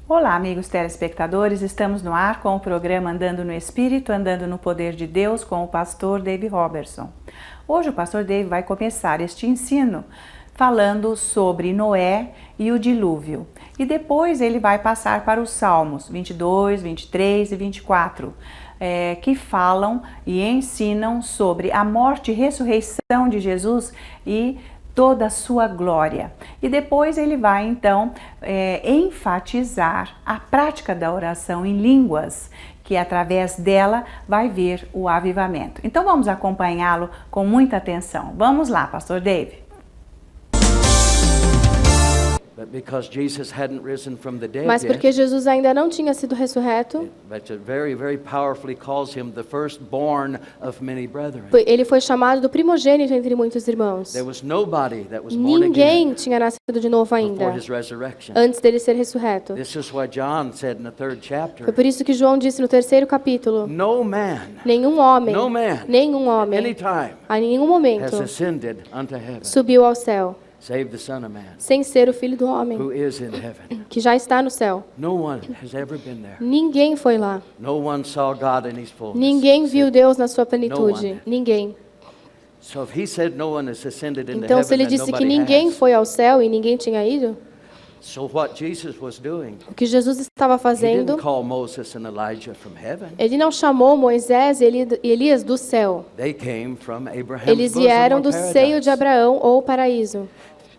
Olá, amigos telespectadores, estamos no ar com o programa Andando no Espírito, Andando no Poder de Deus, com o pastor Dave Robertson. Hoje o pastor Dave vai começar este ensino falando sobre Noé e o dilúvio. E depois ele vai passar para os Salmos 22, 23 e 24, que falam e ensinam sobre a morte e ressurreição de Jesus e toda a sua glória. E depois ele vai então enfatizar a prática da oração em línguas, que através dela vai vir o avivamento. Então vamos acompanhá-lo com muita atenção. Vamos lá, pastor Dave. Mas porque Jesus ainda não tinha sido ressurreto, ele foi chamado do primogênito entre muitos irmãos. Ninguém tinha nascido de novo ainda, antes dele ser ressurreto. Foi por isso que João disse no 3º capítulo, nenhum homem, a nenhum momento, subiu ao céu, save the Son of Man, sem ser o Filho do Homem, who is in heaven. que já está no céu. No one has ever been there. Ninguém foi lá. No one saw God in his fullness. Ninguém viu Deus na sua plenitude. Ninguém. So if he said no one has ascended into Então, se ele heaven, disse que nobody ninguém has. foi ao céu e ninguém tinha ido, So what Jesus was doing, o que Jesus estava he fazendo, didn't call Moses and Elijah from heaven. ele não chamou Moisés e Elias do céu. They came from Abraham's Eles bosom vieram or do paradise. seio de Abraão ou paraíso.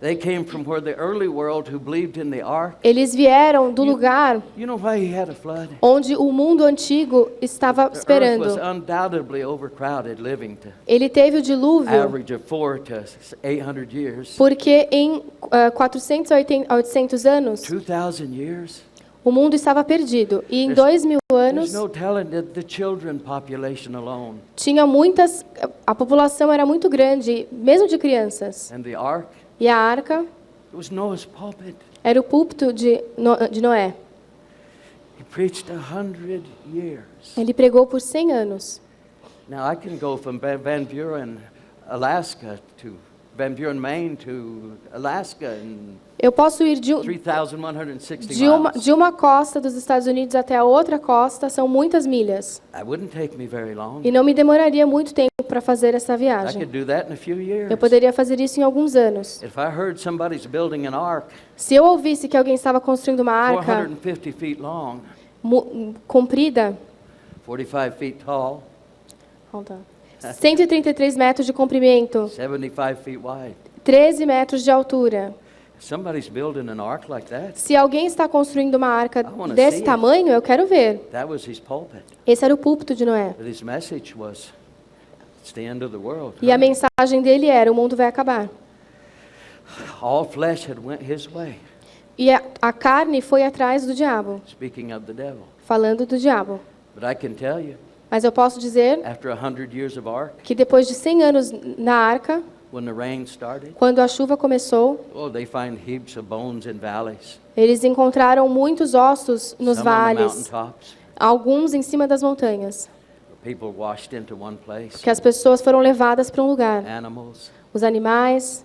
They came from where the early world who believed in the ark. Eles vieram do lugar You know why he had a flood? onde o mundo antigo estava The earth was esperando. undoubtedly overcrowded, living to Ele teve o dilúvio average of 400 to 800 years. porque em 480 a 800 anos 2,000 years. o mundo estava perdido. E em 2000 There's anos no telling that the children population alone tinha muitas, a população era muito grande, mesmo de crianças. and the ark, E a arca it was Noah's pulpit. era o púlpito de Noé. He preached 100 years. Ele pregou por 100 anos. Now I can go from Van Buren, Alaska to Van Buren, Maine to Alaska in Eu posso ir de 3,160 miles. uma costa dos Estados Unidos até a outra costa, são muitas milhas. It wouldn't take me very long. E não me demoraria muito tempo para fazer essa I viagem. could do that in a few years. Eu poderia fazer isso em alguns anos. If I heard somebody's building an ark Se eu ouvisse que alguém estava construindo uma arca 450 feet long, comprida, 45 feet tall, 133 metros de comprimento, 75 feet wide. 13 metros de altura. If somebody's building an ark like that, Se alguém está construindo uma arca wanna desse see it. tamanho, eu quero ver. that was his pulpit. Esse era o púlpito de Noé. But his message was, it's the end of the world. E a mensagem dele era: o mundo vai acabar. All flesh had went his way, E a carne foi atrás do diabo, speaking of the devil. falando do diabo. But I can tell you, Mas eu posso dizer after 100 years of ark, que depois de 100 anos na arca, when the rain started, quando a chuva começou, oh, they find heaps of bones in valleys. eles encontraram muitos ossos nos Some on the vales, mountaintops. alguns em cima das montanhas, People washed into one place. que as pessoas foram levadas para um lugar. Animals. Os animais.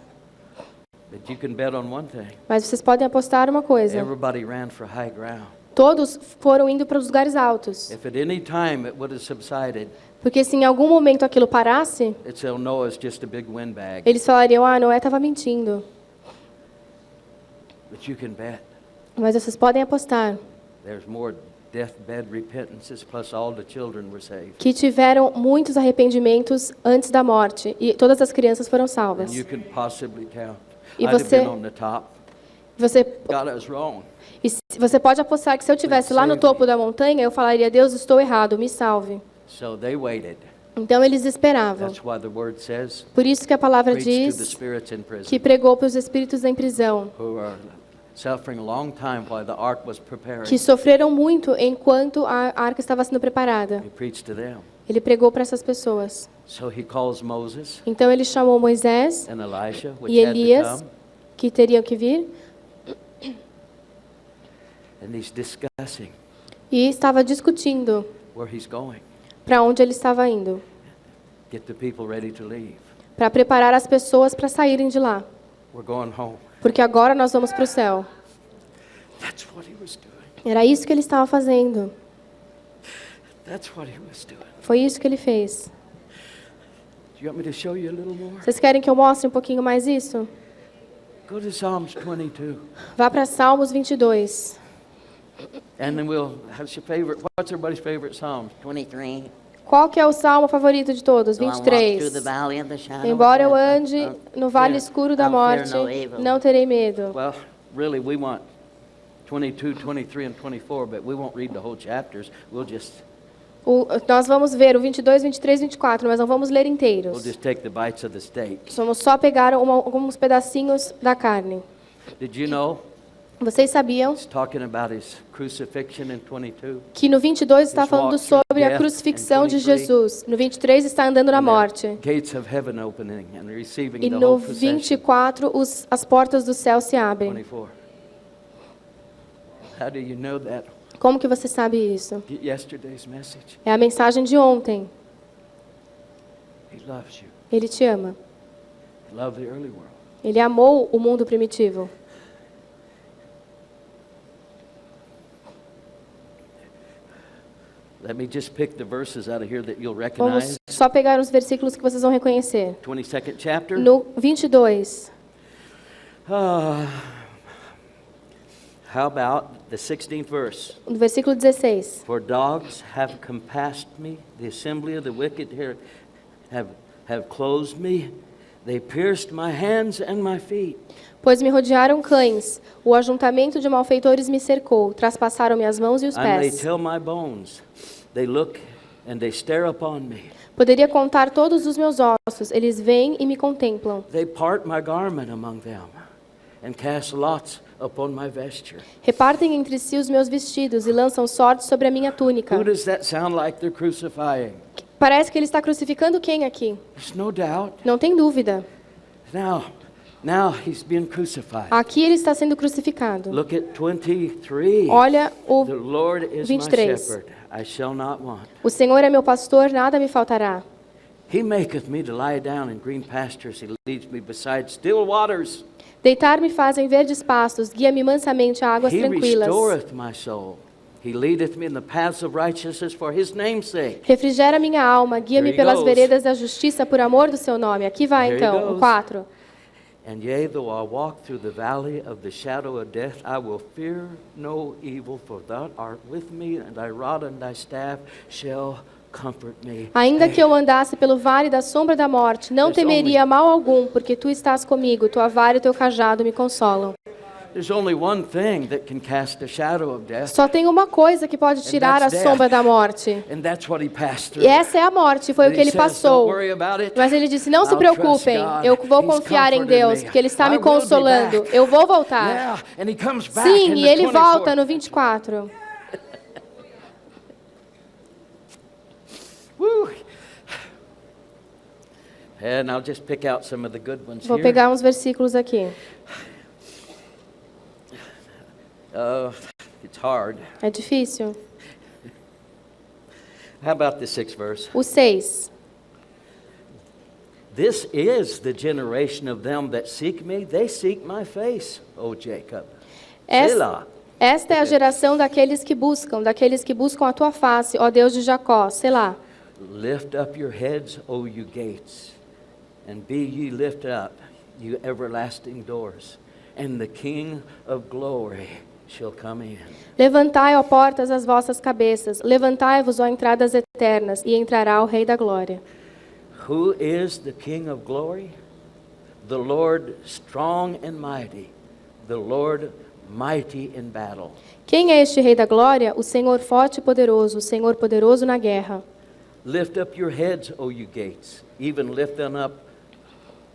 But you can bet on one thing. Mas vocês podem apostar uma coisa: Everybody ran for high ground. todos foram indo para os lugares altos. If at any time it would have subsided, Porque se em algum momento aquilo parasse, it's oh, Noah's just a big windbag. eles falariam: ah, Noé estava mentindo. But you can bet Mas vocês podem apostar there's more deathbed repentances, plus all the children were saved. que tiveram muitos arrependimentos antes da morte e todas as crianças foram And salvas. you can possibly count. E I'd have você- been on the top. Você, God, I was wrong. você pode apostar que se eu estivesse lá no topo da montanha, eu falaria: Deus, estou errado, me salve. So they waited. Então eles esperavam. That's why the word says, Por isso que a palavra preach to the diz spirits in prison que pregou para os espíritos em prisão, who are suffering a long time while the ark was preparing. que sofreram muito enquanto a arca estava sendo preparada. He preached to them. Ele pregou para essas pessoas. So he calls Moses Então ele chamou Moisés and Elisha, which e had to Elias, come, que teriam que vir, and he's discussing e estava discutindo where he's going. para onde ele estava indo, Get the people ready to leave. para preparar as pessoas para saírem de lá, We're going home. porque agora nós vamos para o céu. That's what he was doing. Era isso que ele estava fazendo. That's what he was doing. Foi isso que ele fez. Do you want me to show you a little more? Vocês querem que eu mostre um pouquinho mais isso? Go to Psalms 22. Vá para Salmos 22. And then what's everybody's favorite Psalms? 23. Qual que é o salmo favorito de todos? 23. Embora eu ande no vale escuro da morte, não terei medo. Well, really we want 22, 23 and 24, but we won't read the whole chapters. We'll just Nós vamos ver o 22, 23, 24, mas não vamos ler we'll inteiros. just take the bites of the steak. Vamos só pegar alguns pedacinhos da carne. Did you know? Vocês sabiam It's talking about his crucifixion in 22. que no 22 está falando sobre a crucifixão de Jesus. No 23 está andando na morte. Gates of heaven opening and receiving E the no whole procession. 24 as portas do céu se abrem. 24. How do you know that? Como que você sabe isso? Yesterday's message. É a mensagem de ontem. He loves you. Ele te ama. He loved the early world. Ele amou o mundo primitivo. Let me just pick the verses out of here that you'll Vamos recognize. só pegar os versículos que vocês vão reconhecer. 22nd chapter. No 22. How about the 16th verse? No versículo 16. For dogs have compassed me, the assembly of the wicked here have closed me. They pierced my hands and my feet. Pois me rodearam cães, o ajuntamento de malfeitores me cercou, traspassaram minhas mãos e os And they pés. tell my bones. They look and they stare upon me. Poderia contar todos os meus ossos, eles vêm e me contemplam. They part my garment among them and cast lots upon my vesture. Repartem entre si os meus vestidos e lançam sorte sobre a minha túnica. Who does that sound like they're crucifying? Parece que ele está crucificando quem aqui? There's no doubt. Não tem dúvida. Now he's being crucified. Aqui ele está sendo crucificado. Look at 23. Olha o The Lord is my 23. shepherd, I shall not want. O Senhor é meu pastor, nada me faltará. He maketh me to lie down in green pastures. He leads me beside still waters. Deitar-me faz em verdes pastos, guia-me mansamente a águas He tranquilas. restoreth my soul. He leadeth me in the paths of righteousness for his name's sake. Refrigera minha alma, guia-me There he pelas goes. veredas da justiça por amor do seu nome. Aqui vai There he então, o goes. 4. And yea, though I walk through the valley of the shadow of death, I will fear no evil, for thou art with me, and thy rod and thy staff shall comfort me. Ainda que eu andasse pelo vale da sombra da morte, não temeria mal algum, porque tu estás comigo, tua vara e teu cajado me consolam. There's only one thing that can cast a shadow of death, Só tem uma coisa que pode tirar a that's sombra death. da morte. and that's what he passed E through. essa é a morte, foi o que And he ele says, passou. "Don't worry about it. Mas ele disse, não se I'll trust preocupem, God. eu vou He's confiar em comforted Deus, me. porque Ele está I me will be consolando. back." Eu vou voltar. Yeah, and he comes back Sim, in e the ele 24th. volta no 24. Woo. And I'll just pick out some of the good ones Vou here. pegar uns versículos aqui. It's hard. É difícil. How about the 6th verse? O 6. This is the generation of them that seek me. They seek my face, O Jacob. Selah. Esta é a geração daqueles que buscam a tua face, ó Deus de Jacó. Selá. Lift up your heads, O you gates, and be ye lifted up, you everlasting doors, and the King of glory shall come in. Levantai, ó portas, as vossas cabeças. Levantai-vos, ó entradas eternas, e entrará o Rei da Glória. Who is the King of glory? The Lord strong and mighty, the Lord mighty in battle. Quem é este Rei da Glória? O Senhor forte e poderoso, o Senhor poderoso na guerra. Lift up your heads, O you gates, even lift them up,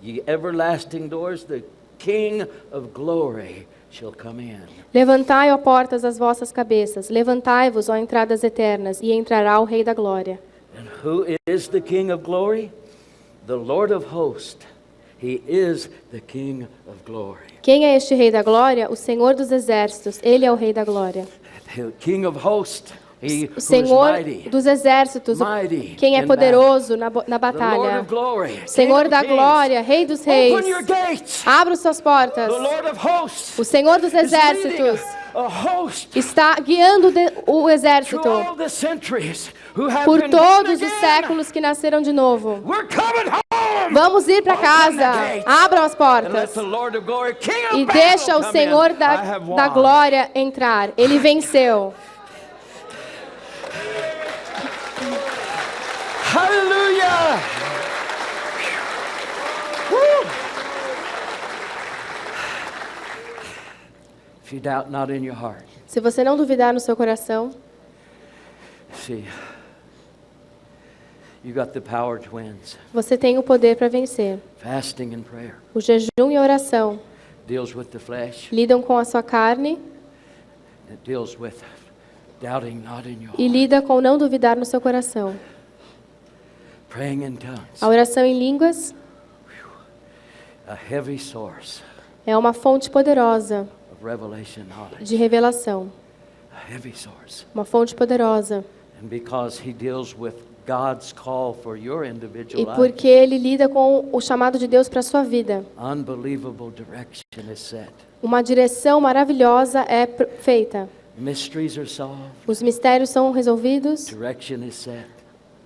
ye everlasting doors, the King of glory shall come in. Levantai, ó portas, as vossas cabeças. Levantai-vos, ó entradas eternas, e entrará o Rei da Glória. And who is the King of glory? The Lord of hosts. He is the King of glory. Quem é este Rei da Glória? O Senhor dos exércitos. Ele é o Rei da Glória. The King of hosts. He who O is Senhor mighty. dos exércitos, Mighty quem é in poderoso na The Lord batalha. of glory. Senhor King da of kings. glória, Rei dos reis. Open your gates. Abra suas portas. The Lord of hosts. O Senhor dos is leading exércitos us. está guiando o exército por todos os séculos que nasceram de novo. Vamos ir para casa. Abram as portas. E deixa o Senhor da glória entrar. Ele venceu. Hallelujah! If you doubt not in your heart. Se você não duvidar no seu coração, See, you got the power to win. você tem o poder para vencer. Fasting and prayer O jejum e a oração deals with the flesh. lidam com a sua carne It deals with doubting not in your e heart. lida com não duvidar no seu coração. Praying in tongues. A oração em línguas A heavy source é uma fonte poderosa of revelation knowledge. de revelação. A heavy source. Uma fonte poderosa. And because he deals with God's call for your individual E life, porque ele lida com o chamado de Deus para a sua vida. unbelievable direction is set. Uma direção maravilhosa é feita. Mysteries are solved. Os mistérios são resolvidos. Direction is set.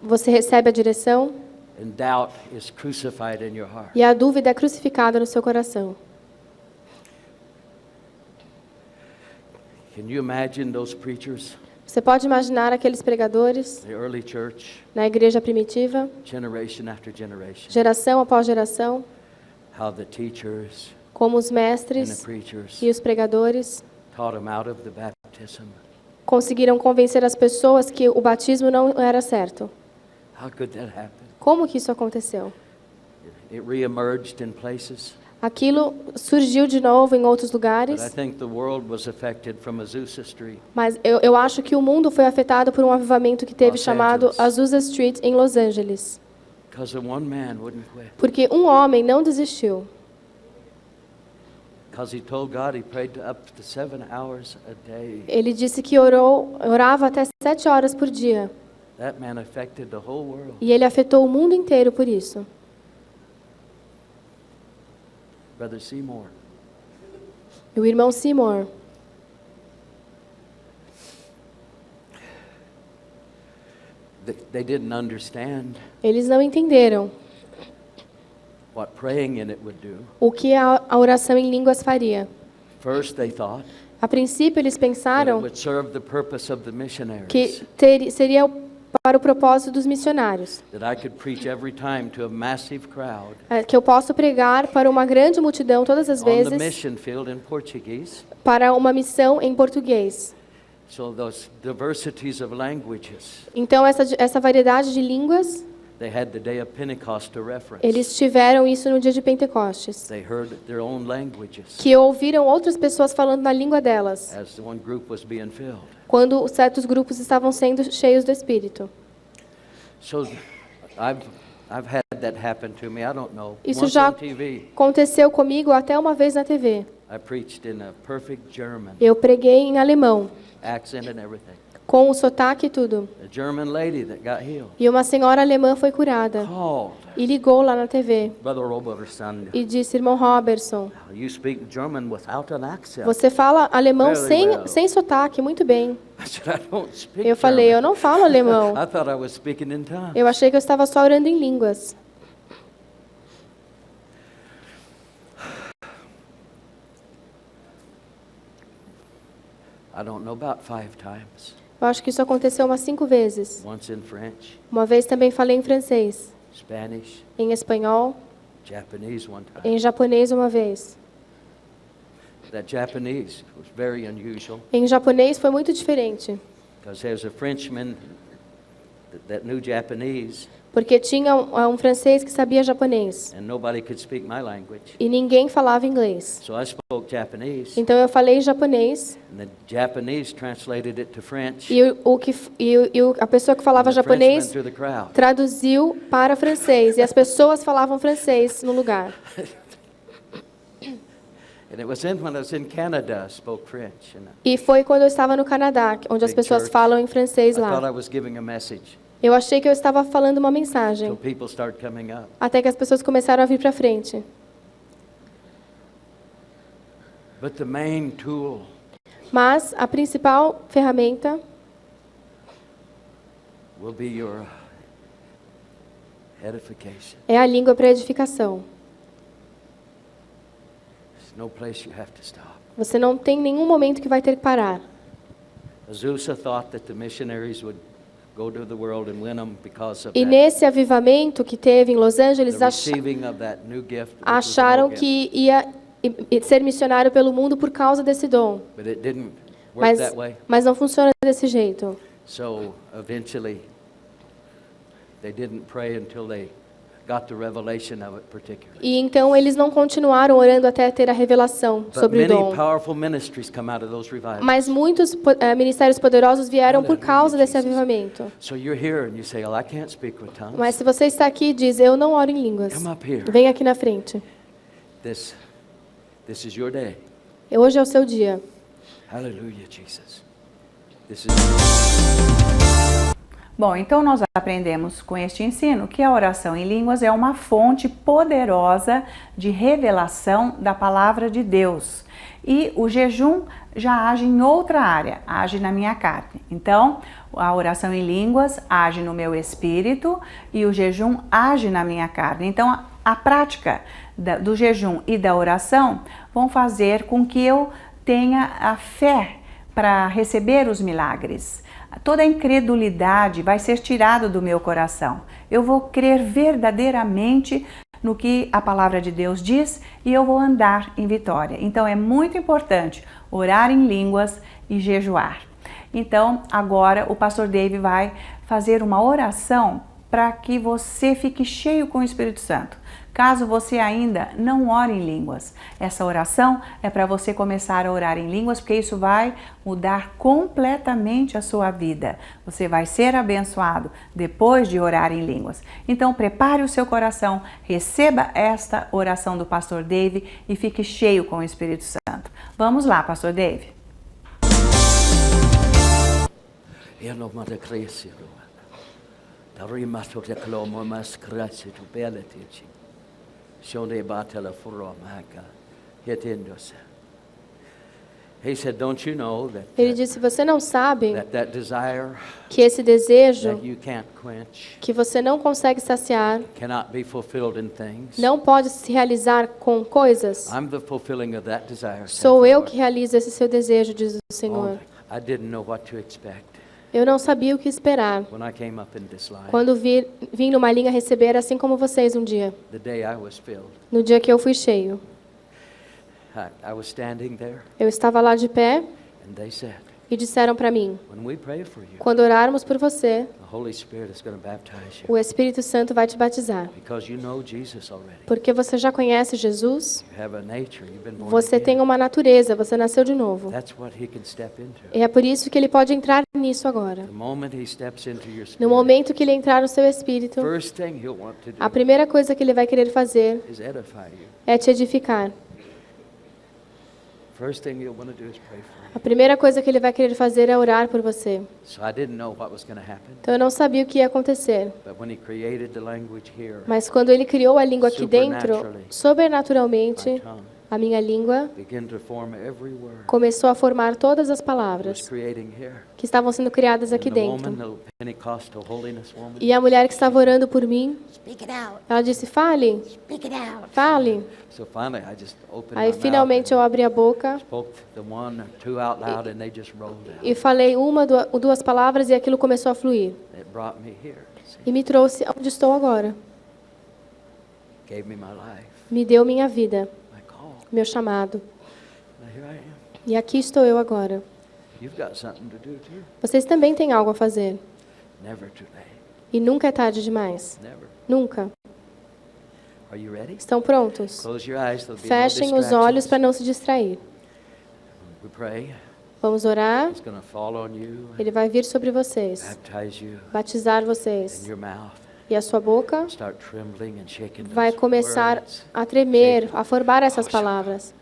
Você recebe a direção. And doubt is crucified in your heart. E a dúvida é crucificada no seu coração. Can you imagine those preachers, Você pode imaginar aqueles pregadores the early church, na igreja primitiva, generation after generation, geração após geração, how the teachers como os and the mestres preachers e os pregadores taught them out of the baptism? conseguiram convencer as pessoas que o batismo não era certo. How could that happen? Como que isso aconteceu? It reemerged in places, Aquilo surgiu de novo em outros but I lugares, think the world was affected from Azusa Street. mas eu acho que o mundo foi afetado por um avivamento que teve Los chamado Angeles. Azusa Street em Los Angeles. Because one man wouldn't quit. Porque um homem não desistiu. Because he told God he prayed up to 7 hours a day. Ele disse que orava até 7 horas por dia. That man affected the whole world. E ele afetou o mundo inteiro por isso. Brother Seymour. E o irmão Seymour, They didn't understand eles não entenderam what praying in it would do. o que a oração em línguas faria. First, they thought A princípio, eles that it pensaram would serve the purpose of the missionaries. que seria para o propósito dos missionários. That I could preach every time to a massive crowd Que eu posso pregar para uma grande multidão todas as on the vezes mission field in Portuguese. para uma missão em português. So those diversities of languages, Então, essa variedade de línguas, they had the day of Pentecost to reference. eles tiveram isso no dia de Pentecostes. They heard their own languages Que ouviram outras pessoas falando na língua delas, as one group was being filled. quando certos grupos estavam sendo cheios do Espírito. So I've had that happen to me. I don't know. Isso Once já on TV, aconteceu comigo até uma vez na TV. I preached in a perfect German Eu preguei em alemão, accent and everything. com o sotaque e tudo. A German lady that got healed E uma senhora alemã foi curada called e ligou lá na TV Brother Robertson. e disse: Irmão Robertson, You speak German without an accent. você fala alemão Very well. sem sotaque, muito bem. I said, I don't speak Eu falei: Eu German. não falo alemão. I thought I was speaking in tongues. Eu achei que eu estava só orando em línguas. I don't know, about 5 times. Eu acho que isso aconteceu umas 5 vezes. Once in French, Uma vez também falei em francês, Spanish, em espanhol, Japanese one time. em japonês uma vez. That Japanese was very unusual Em japonês foi muito diferente, because there's a Frenchman that knew Japanese porque tinha um francês que sabia japonês and nobody could speak my language. e ninguém falava inglês. So I spoke Japanese Então eu falei japonês and the Japanese translated it to French. e a pessoa que falava and the Frenchman japonês through the crowd. traduziu para francês e as pessoas falavam francês no lugar. And it was then when I was in Canada I spoke French. And E foi quando eu estava no Canadá, onde as Big pessoas church. falam em francês I thought lá. I was giving a message. Eu achei que eu estava falando uma So mensagem, people started coming up. até que as pessoas começaram a vir para frente. But the main tool Mas a principal ferramenta will be your edification. é a língua para edificação. There's no place you have to stop. Você não tem nenhum momento que vai ter que parar. Azusa thought that the missionaries would go to the world and win them because of E that, nesse avivamento que teve em Los Angeles, the receiving of that new gift. which was an acharam old gift. que ia ser missionário pelo mundo por causa desse dom. But it didn't work that way. Mas não funciona desse jeito. So eventually, they didn't pray until they got the revelation of it particularly. E então eles não continuaram orando até ter a revelação But sobre o many dom. powerful ministries come out of those revivals. Mas muitos ministérios poderosos vieram por causa desse avivamento. So you're here and you say, "Oh, I can't speak with tongues." Mas se você está aqui e diz, eu não oro em línguas, Come up here. vem aqui na frente. This is your day. Hoje é o seu dia. Hallelujah, Jesus. This is Bom, então nós aprendemos com este ensino que a oração em línguas é uma fonte poderosa de revelação da palavra de Deus. E o jejum já age em outra área, age na minha carne. Então, a oração em línguas age no meu espírito e o jejum age na minha carne. Então, a prática do jejum e da oração vão fazer com que eu tenha a fé para receber os milagres. Toda a incredulidade vai ser tirada do meu coração. Eu vou crer verdadeiramente no que a palavra de Deus diz e eu vou andar em vitória. Então é muito importante orar em línguas e jejuar. Então agora o pastor Dave vai fazer uma oração para que você fique cheio com o Espírito Santo. Caso você ainda não ore em línguas, essa oração é para você começar a orar em línguas, porque isso vai mudar completamente a sua vida. Você vai ser abençoado depois de orar em línguas. Então prepare o seu coração, receba esta oração do pastor Dave e fique cheio com o Espírito Santo. Vamos lá, pastor Dave. He said, "Don't you know Ele disse, você não sabe that desire que esse desejo that you can't quench que você não consegue saciar cannot be fulfilled in things? não pode se realizar com coisas? I'm the fulfilling of that desire." Sou eu que realizo esse seu desejo, diz o Senhor. I didn't know what to expect Eu não sabia o que esperar. when I came up in this line. Quando vim numa linha receber, assim como vocês um dia, The day I was filled, no dia que eu fui cheio. I was standing there, Eu estava lá de pé and they said, e disseram para mim, "When we pray for you, quando orarmos por você, the Holy Spirit is going to baptize you o Espírito Santo vai te batizar. because you know Jesus already. Porque você já conhece Jesus, You have a nature, you've been born você again. tem uma natureza, você nasceu de novo. That's what he can step into. E é por isso que ele pode entrar nisso agora. The moment he steps into your No spirit, momento que ele entrar no seu espírito, first thing he'll want to a do primeira coisa que ele vai querer fazer is edify you. é te edificar. First thing he'll want to do is pray for you. A primeira coisa que ele vai querer fazer é orar por você. So I didn't know what was going to happen, Então eu não sabia o que ia acontecer. but when he created the language here, Mas quando ele criou a língua aqui dentro, my sobrenaturalmente, tongue a minha língua began to form every word começou a formar todas as it was palavras creating here. que estavam sendo criadas aqui And the woman, dentro. the Pentecostal holiness woman, E a mulher que estava orando por mim, Speak it out. ela disse, fale, Speak it out. fale. so finally I just opened Aí my finalmente eu mouth abri a boca and spoke the one or two out loud, and they just rolled out. e falei uma, duas palavras e aquilo começou a fluir. It brought me here, see, E me trouxe onde estou agora. gave me my life, Me deu minha vida, my call. meu chamado. Now here I am. E aqui estou eu agora. You've got something to do too. Vocês também têm algo a fazer. Never too late. E nunca é tarde demais. Never. Nunca. Are you ready? Estão prontos? Close your eyes. There'll be no Fechem os olhos para distractions. não se distrair. We pray. Vamos orar. It's going to fall on you, Ele vai vir sobre vocês, baptize you batizar in vocês. your mouth. E a sua boca Start trembling and shaking vai those começar words. a tremer, a formar essas palavras.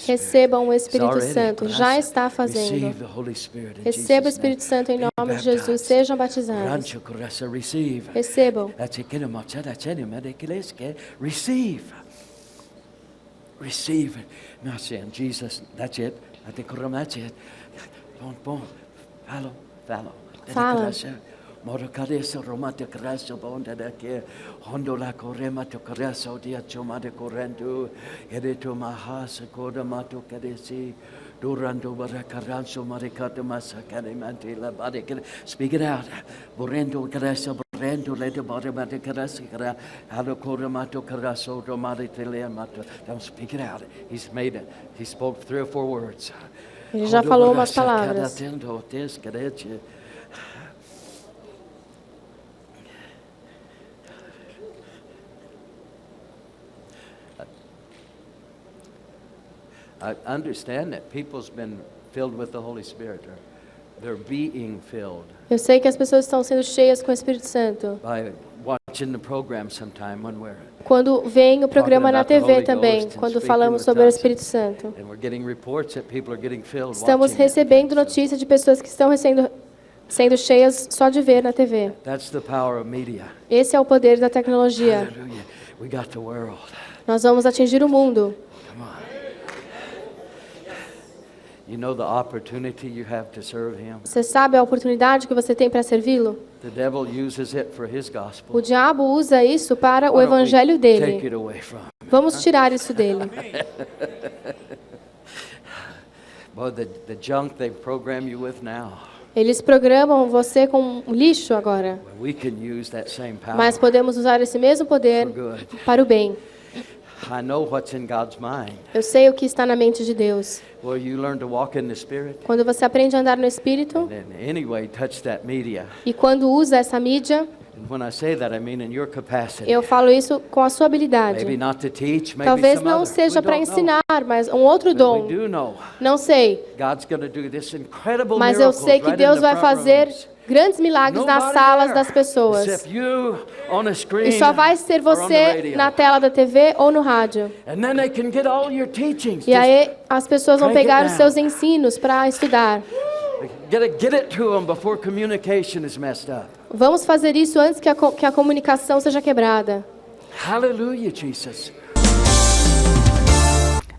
Recebam o Espírito Santo. Já está fazendo. Receba o Espírito Santo em nome de Jesus. Sejam batizados. Recebam. Receive. Merci, in Jesus. That's it. That's it. Bon. Follow. Fala. Morakaresa romate kraso bonda dake hondola korema to kraso dia chomade korendu ereto mahasa koda mato kadesi durando barakaranso marikata masakane mantila badike. Speak it out. Borendo kraso borendo leto barabate krasi kra halo koremato kraso romade tele mato. Don't speak it out. He's made it. He spoke 3 or 4 words. Ele já falou umas palavras. I understand that people's been filled with the Holy Spirit. They're being filled. Eu sei que as pessoas estão sendo cheias com o Espírito Santo. By watching the program sometime when we're Quando vem o programa na TV também, quando falamos sobre o Espírito Santo. and we're getting reports that people are getting filled. Estamos watching it. recebendo notícias de pessoas que estão sendo cheias só de ver na TV. That's the power of media. Esse é o poder da tecnologia. Hallelujah. We got the world. Nós vamos atingir o mundo. Come on. You know the opportunity you have to serve Him. Você sabe a oportunidade que você tem para servi-lo? The devil uses it for his gospel. O diabo usa isso para o Why don't we evangelho take dele. it away from him? Vamos tirar isso dele. Boy, the junk they program you with now. Eles programam você com lixo agora, We can use that same power mas podemos usar esse mesmo poder for good. para o bem. I know what's in God's mind. Eu sei o que está na mente de Deus. Well, you learn to walk in the Spirit, Quando você aprende a andar no Espírito and anyway, touch that media. e quando usa essa mídia, And when I say that, I mean in your capacity. eu falo isso com a sua habilidade. Maybe not to teach, maybe Talvez some não other. seja We para don't know. ensinar, mas um outro But dom. we do know Não sei, God's going to do this incredible mas eu miracles sei que right Deus in the vai front fazer rooms. grandes milagres nas Nobody salas there das pessoas. except you on a screen E só vai ser or on the você radio. na tela da TV ou no rádio. And then they can get all your teachings. E aí as pessoas vão crank it pegar os down. seus ensinos para estudar. Get it to them before communication is messed up. Vamos fazer isso antes que a comunicação seja quebrada. Hallelujah, Jesus.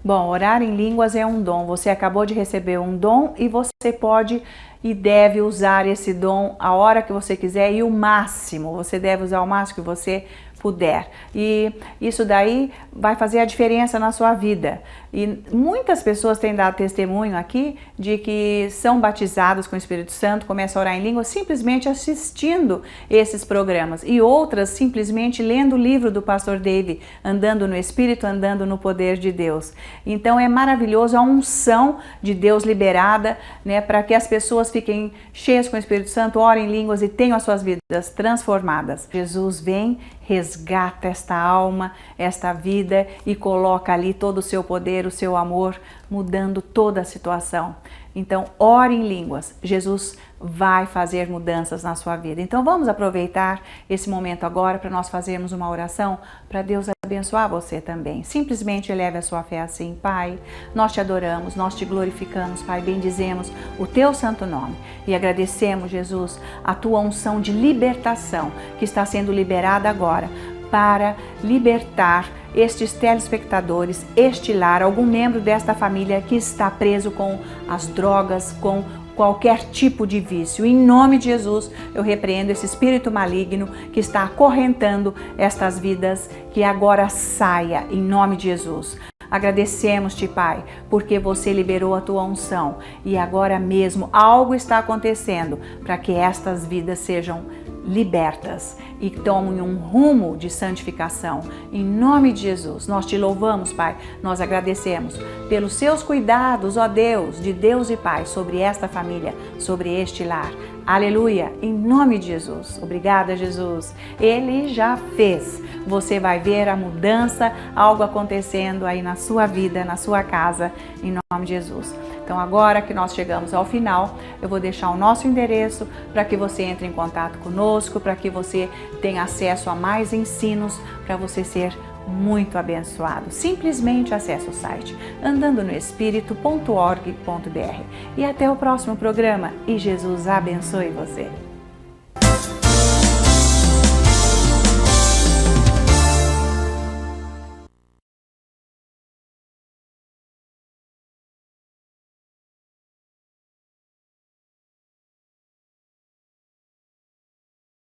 Bom, orar em línguas é um dom. Você acabou de receber um dom e você pode e deve usar esse dom a hora que você quiser e o máximo. Você deve usar o máximo que você puder. E isso daí vai fazer a diferença na sua vida. E muitas pessoas têm dado testemunho aqui de que são batizadas com o Espírito Santo, começam a orar em línguas simplesmente assistindo esses programas. E outras simplesmente lendo o livro do pastor Dave, andando no Espírito, andando no poder de Deus. Então é maravilhoso a unção de Deus liberada, né, para que as pessoas fiquem cheias com o Espírito Santo, orem em línguas e tenham as suas vidas transformadas. Jesus vem, resgata esta alma, esta vida e coloca ali todo o seu poder, o seu amor, mudando toda a situação. Então, ore em línguas. Jesus vai fazer mudanças na sua vida. Então, vamos aproveitar esse momento agora para nós fazermos uma oração para Deus abençoar você também. Simplesmente eleve a sua fé assim. Pai, nós te adoramos, nós te glorificamos, Pai, bendizemos o teu santo nome e agradecemos, Jesus, a tua unção de libertação que está sendo liberada agora para libertar estes telespectadores, este lar, algum membro desta família que está preso com as drogas, com qualquer tipo de vício. Em nome de Jesus, eu repreendo esse espírito maligno que está acorrentando estas vidas, que agora saia, em nome de Jesus. Agradecemos-te, Pai, porque você liberou a tua unção e agora mesmo algo está acontecendo para que estas vidas sejam libertas e tomem um rumo de santificação. Em nome de Jesus, nós te louvamos, Pai. Nós agradecemos pelos seus cuidados, ó Deus, de Deus e Pai, sobre esta família, sobre este lar. Aleluia, em nome de Jesus. Obrigada, Jesus. Ele já fez. Você vai ver a mudança, algo acontecendo aí na sua vida, na sua casa, em nome de Jesus. Então, agora que nós chegamos ao final, eu vou deixar o nosso endereço para que você entre em contato conosco, para que você tenha acesso a mais ensinos, para você ser muito abençoado. Simplesmente acesse o site andandonoespirito.org.br. E até o próximo programa. E Jesus abençoe você.